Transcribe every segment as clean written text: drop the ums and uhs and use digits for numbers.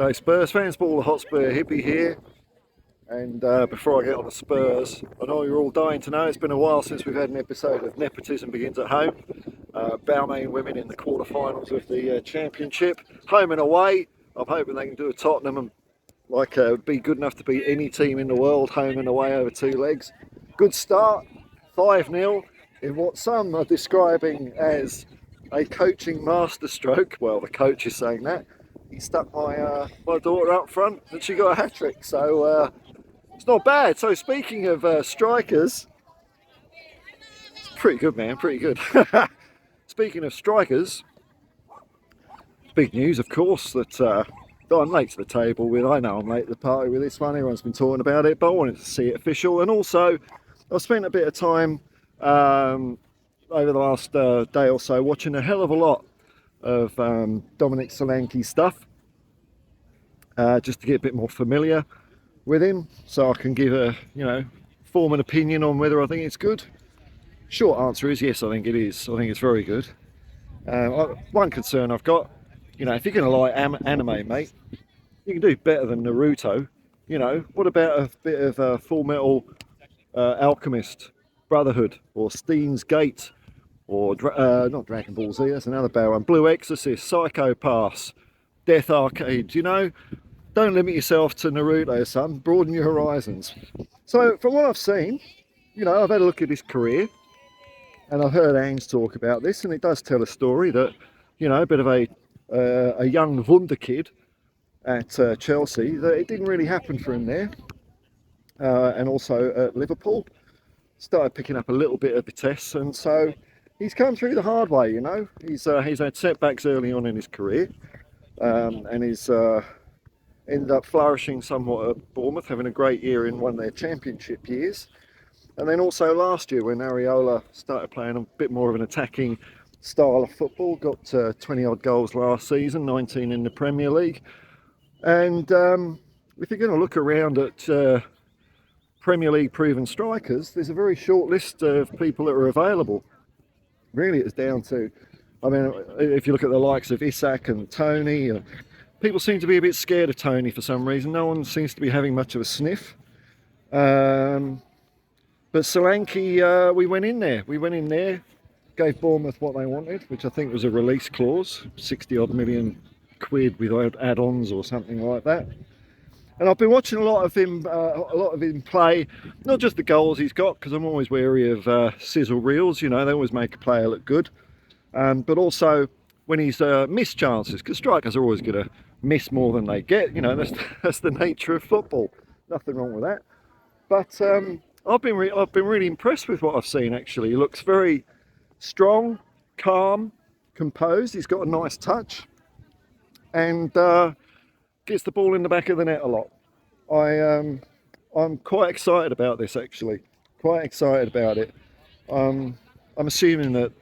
G'day Spurs fans, Paul the Hotspur hippie here. And before I get on the Spurs, I know you're all dying to know it's been a while since we've had an episode of Nepotism Begins at Home. Balmain women in the quarterfinals of the Championship, home and away. I'm hoping they can do a Tottenham and be good enough to beat any team in the world, home and away over two legs. Good start, 5-0 in what some are describing as a coaching masterstroke. Well, the coach is saying that. He stuck my daughter up front and she got a hat-trick, so it's not bad. So speaking of strikers, it's pretty good, man, pretty good. Speaking of strikers, big news, of course, that I'm late to the table with. I know I'm late to the party with this one. Everyone's been talking about it, but I wanted to see it official. And also, I've spent a bit of time over the last day or so watching a hell of a lot of Dominic Solanke stuff, just to get a bit more familiar with him, so I can give form an opinion on whether I think it's good. Short answer is yes, I think it is. I think it's very good. One concern I've got, if you're going to like anime, mate, you can do better than Naruto. What about a bit of Full Metal Alchemist Brotherhood, or Steins Gate, or not Dragon Ball Z, that's another bad one, Blue Exorcist, Psycho Pass, Death Arcade. Don't limit yourself to Naruto, son. Broaden your horizons. So from what I've seen, I've had a look at his career, and I've heard Ange talk about this, and it does tell a story that, a bit of a young wonder kid at Chelsea, that it didn't really happen for him there, and also at Liverpool. Started picking up a little bit of Vitesse, and so he's come through the hard way. He's had setbacks early on in his career, and he's ended up flourishing somewhat at Bournemouth, having a great year in one of their championship years. And then also last year, when Areola started playing a bit more of an attacking style of football, got 20 odd goals last season, 19 in the Premier League. And if you're going to look around at Premier League proven strikers, there's a very short list of people that are available. Really, it's down to, if you look at the likes of Isak and Tony, people seem to be a bit scared of Tony for some reason. No one seems to be having much of a sniff. But Solanke, we went in there, gave Bournemouth what they wanted, which I think was a release clause, 60 odd million quid with add-ons or something like that. And I've been watching a lot of him play, not just the goals he's got, because I'm always wary of sizzle reels. They always make a player look good, but also when he's missed chances, because strikers are always going to miss more than they get. That's the nature of football. Nothing wrong with that. But I've been really impressed with what I've seen. Actually, he looks very strong, calm, composed. He's got a nice touch, and gets the ball in the back of the net a lot. I'm quite excited about this, actually. Quite excited about it. I'm assuming that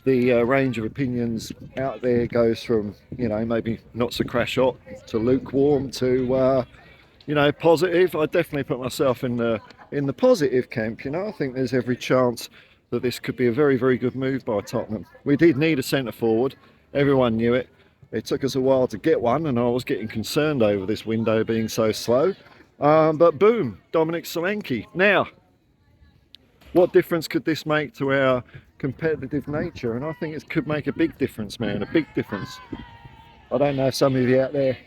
the range of opinions out there goes from, maybe not so crash hot to lukewarm to, positive. I definitely put myself in the positive camp. I think there's every chance that this could be a very, very good move by Tottenham. We did need a centre forward. Everyone knew it. It took us a while to get one, and I was getting concerned over this window being so slow. But boom, Dominic Solanke. Now, what difference could this make to our competitive nature? And I think it could make a big difference, man, a big difference. I don't know if some of you out there...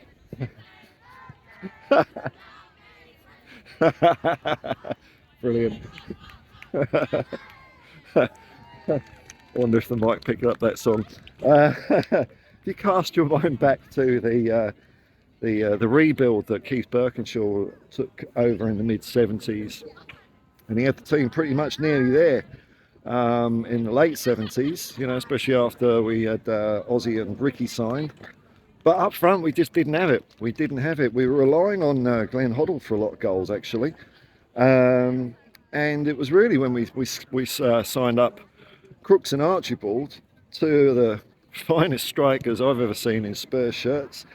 Brilliant. I wonder if the mic picked up that song. If you cast your mind back to the rebuild that Keith Birkinshaw took over in the mid-70s, and he had the team pretty much nearly there in the late 70s, especially after we had Ozzy and Ricky signed. But up front, we just didn't have it. We were relying on Glenn Hoddle for a lot of goals, actually. And it was really when we signed up Crooks and Archibald, two of the finest strikers I've ever seen in Spurs shirts,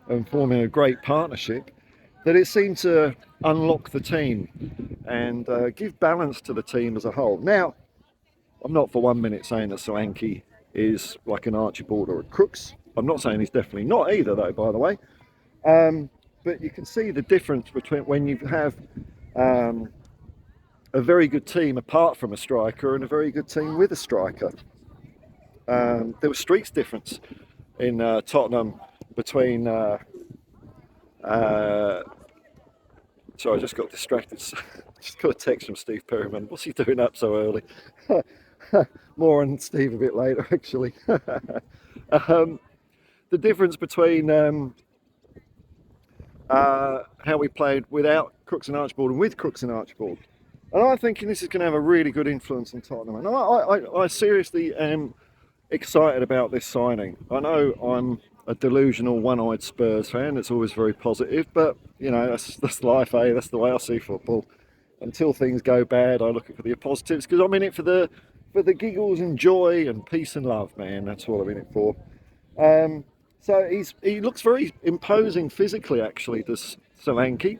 and forming a great partnership, that it seemed to unlock the team and give balance to the team as a whole. Now, I'm not for 1 minute saying that Solanke is like an Archibald or a Crooks. I'm not saying he's definitely not either, though, by the way. But you can see the difference between when you have um, a very good team apart from a striker and a very good team with a striker. There was streaks difference in Tottenham between. Uh, sorry, I just got distracted. Just got a text from Steve Perryman. What's he doing up so early? More on Steve a bit later, actually. The difference between how we played without Crooks and Archibald and with Crooks and Archibald. And I'm thinking this is going to have a really good influence on Tottenham. And I seriously am excited about this signing. I know I'm a delusional one-eyed Spurs fan. It's always very positive, but you know that's life, eh? That's the way I see football. Until things go bad, I look for the positives because I'm in it for the giggles and joy and peace and love, man. That's what I'm in it for. So he looks very imposing physically, actually, does Solanke.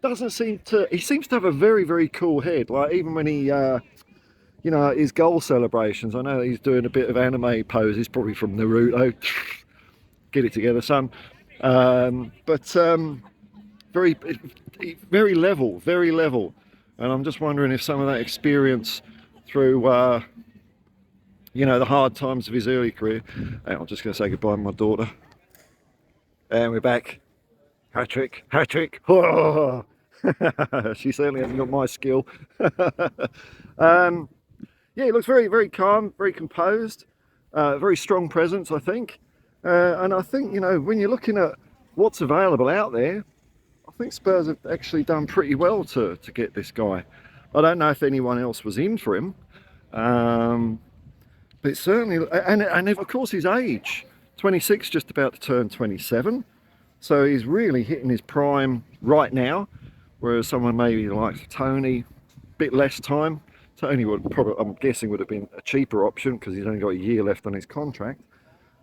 Doesn't seem to. He seems to have a very, very cool head. Like even when he, you know, his goal celebrations. I know he's doing a bit of anime poses, probably from Naruto. Get it together, son. But very, very level, very level. And I'm just wondering if some of that experience through, you know, the hard times of his early career. Hey, I'm just going to say goodbye to my daughter. And we're back. Hat trick, hat trick. Oh! She certainly hasn't got my skill. Yeah, he looks very, very calm, very composed, very strong presence, I think. And I think, you know, when you're looking at what's available out there, I think Spurs have actually done pretty well to get this guy. I don't know if anyone else was in for him. But certainly, and of course his age, 26, just about to turn 27. So he's really hitting his prime right now, whereas someone maybe like Tony, bit less time. Tony would probably, I'm guessing, would have been a cheaper option because he's only got a year left on his contract.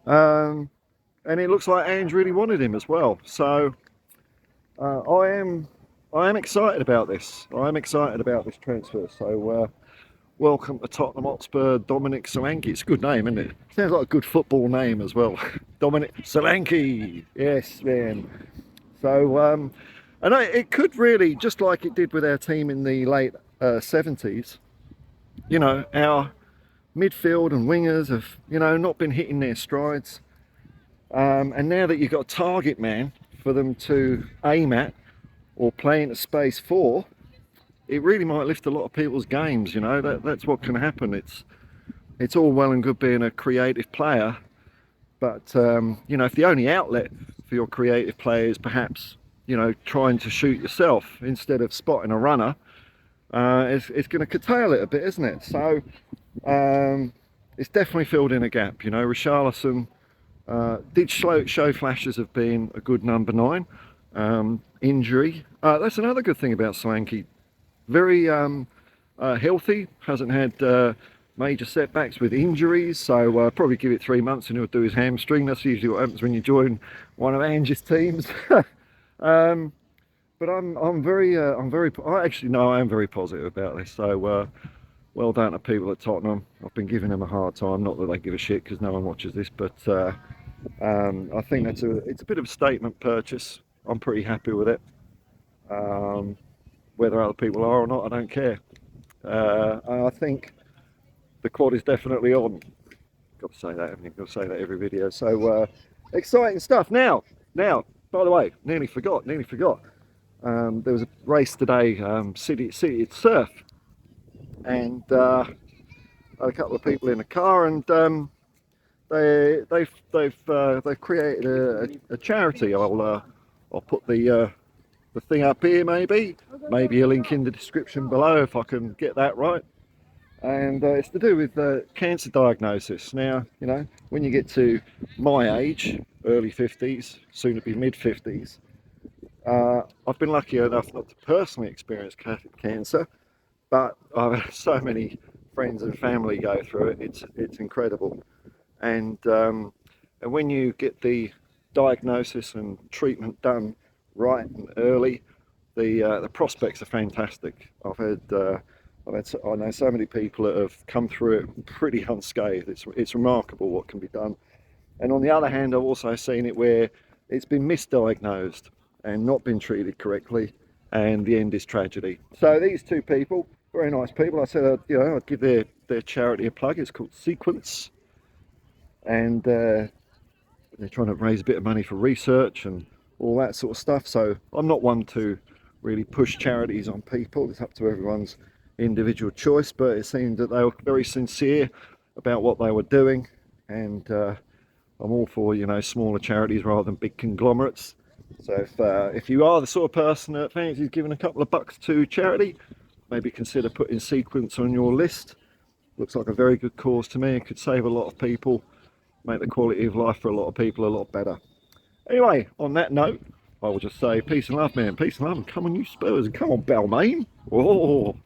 And it looks like Ange really wanted him as well. So I am excited about this. I am excited about this transfer. So welcome to Tottenham Hotspur, Dominic Solanke. It's a good name, isn't it? Sounds like a good football name as well. Dominic Solanke. Yes, man. So and it could really, just like it did with our team in the late 70s, you know, our midfield and wingers have, you know, not been hitting their strides. And now that you've got a target man for them to aim at or play into space for, it really might lift a lot of people's games. You know, that's what can happen. It's all well and good being a creative player, but you know, if the only outlet for your creative player is perhaps, you know, trying to shoot yourself instead of spotting a runner, it's going to curtail it a bit, isn't it? So it's definitely filled in a gap. You know, Richarlison did show flashes of being a good number 9. Injury. That's another good thing about Solanke. Very healthy. Hasn't had major setbacks with injuries. So probably give it 3 months and he'll do his hamstring. That's usually what happens when you join one of Ange's teams. But I am very positive about this. So well done to people at Tottenham. I've been giving them a hard time. Not that they give a shit because no one watches this, but I think it's a bit of a statement purchase. I'm pretty happy with it. Whether other people are or not, I don't care. I think the quad is definitely on. Got to say that, haven't you? Got to say that every video. So exciting stuff. Now, by the way, nearly forgot. There was a race today, City it's Surf, and a couple of people in a car, and they've created a charity. I'll put the thing up here, maybe a link in the description below if I can get that right. And it's to do with cancer diagnosis. Now, you know, when you get to my age, early 50s, soon to be mid 50s, I've been lucky enough not to personally experience cancer, but I've had so many friends and family go through it. It's incredible. And when you get the diagnosis and treatment done right and early, the prospects are fantastic. I know so many people that have come through it pretty unscathed. It's remarkable what can be done. And on the other hand, I've also seen it where it's been misdiagnosed and not been treated correctly, and the end is tragedy. So these two people, very nice people, I said, I'd give their charity a plug. It's called Sequence, and they're trying to raise a bit of money for research and all that sort of stuff. So I'm not one to really push charities on people. It's up to everyone's individual choice, but it seemed that they were very sincere about what they were doing, and I'm all for, smaller charities rather than big conglomerates. So if you are the sort of person that fancies giving a couple of bucks to charity, maybe consider putting Sequence on your list. Looks like a very good cause to me. It could save a lot of people, make the quality of life for a lot of people a lot better. Anyway, on that note, I will just say peace and love, man. Peace and love, and come on, you Spurs, and come on, Balmain. Oh.